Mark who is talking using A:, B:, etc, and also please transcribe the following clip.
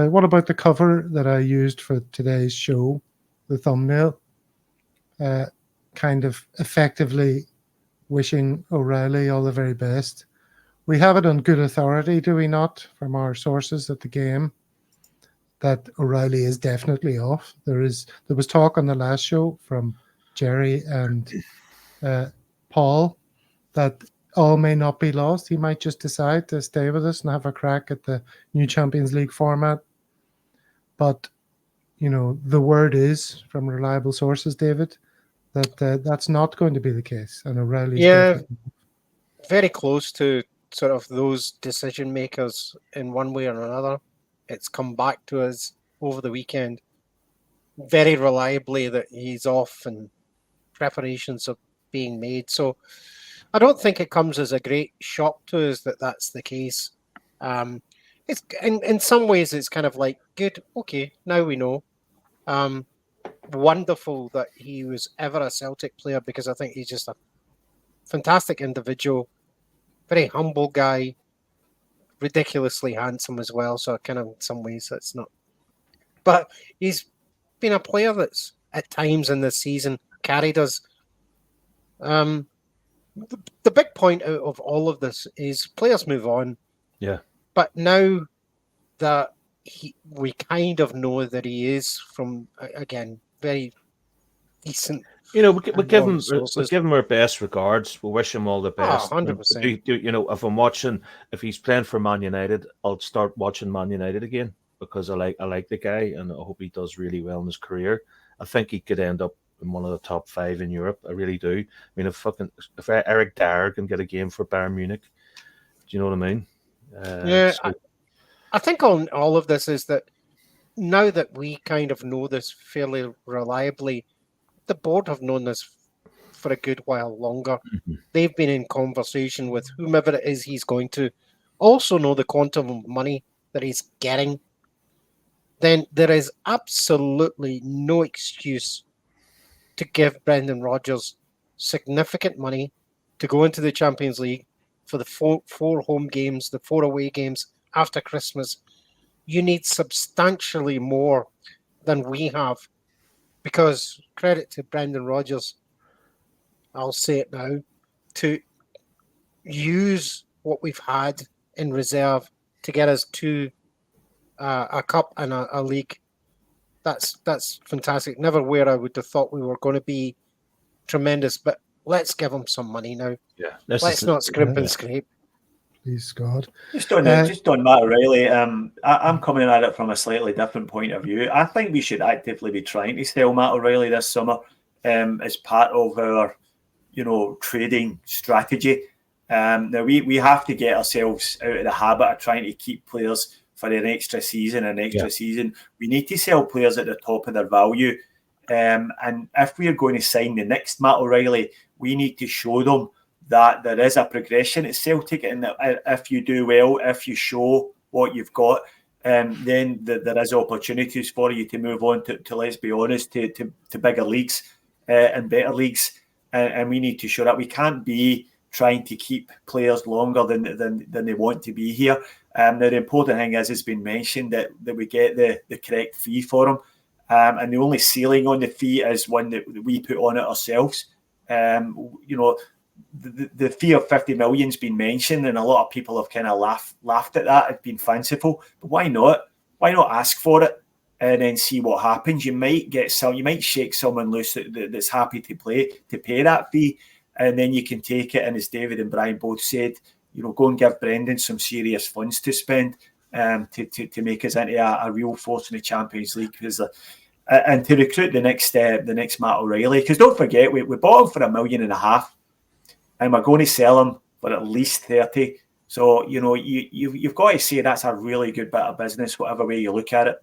A: What about the cover that I used for today's show, the thumbnail? Kind of effectively wishing O'Reilly all the very best. We have it on good authority, do we not, from our sources at the game, that O'Reilly is definitely off. There was talk on the last show from Jerry and Paul that all may not be lost. He might just decide to stay with us and have a crack at the new Champions League format. But, the word is from reliable sources, David, that that's not going to be the case. And O'Reilly's definitely
B: very close to sort of those decision makers in one way or another. It's come back to us over the weekend very reliably that he's off and preparations are being made. So I don't think it comes as a great shock to us that that's the case. It's in some ways it's kind of like good. Okay, now we know. Wonderful that he was ever a Celtic player because I think he's just a fantastic individual, very humble guy, ridiculously handsome as well. So kind of in some ways that's not. But he's been a player that's at times in this season carried us. The big point out of all of this is players move on.
C: Yeah.
B: But now that we kind of know that he is from, again, very decent.
C: We give him our best regards. We wish him all the best.
B: 100%.
C: If he's playing for Man United, I'll start watching Man United again because I like the guy and I hope he does really well in his career. I think he could end up in one of the top 5 in Europe. I really do. I mean, if Eric Dyer can get a game for Bayern Munich, do you know what I mean?
B: I think on all of this is that now that we kind of know this fairly reliably, the board have known this for a good while longer. Mm-hmm. They've been in conversation with whomever it is he's going to also know the quantum of money that he's getting. Then there is absolutely no excuse to give Brendan Rodgers significant money to go into the Champions League for the four home games, the 4 away games after Christmas. You need substantially more than we have. Because credit to Brendan Rodgers, I'll say it now, to use what we've had in reserve to get us to a cup and a league. That's fantastic. Never where I would have thought we were going to be tremendous, but let's give him some money now.
C: Yeah,
B: let's not scrimp and scrape.
A: Please, God.
D: Just on Matt O'Reilly, I'm coming at it from a slightly different point of view. I think we should actively be trying to sell Matt O'Reilly this summer as part of our, trading strategy. Now we have to get ourselves out of the habit of trying to keep players for an extra season. We need to sell players at the top of their value. And if we are going to sign the next Matt O'Reilly, we need to show them that there is a progression at Celtic, and that if you do well, if you show what you've got, then there is opportunities for you to move on to let's be honest, to bigger leagues and better leagues, and we need to show that we can't be trying to keep players longer than they want to be here. Now the important thing is, it's been mentioned that we get the correct fee for them, and the only ceiling on the fee is one that we put on it ourselves. The fee of 50 million has been mentioned, and a lot of people have kind of laughed at that. It's been fanciful, but why not? Why not ask for it and then see what happens? You might shake someone loose that's happy to pay that fee, and then you can take it. And as David and Brian both said, go and give Brendan some serious funds to spend to make us into a real force in the Champions League, and to recruit the next Matt O'Reilly. Because don't forget, we bought him for $1.5 million. And we're going to sell him for at least 30. So, you've got to say that's a really good bit of business, whatever way you look at it.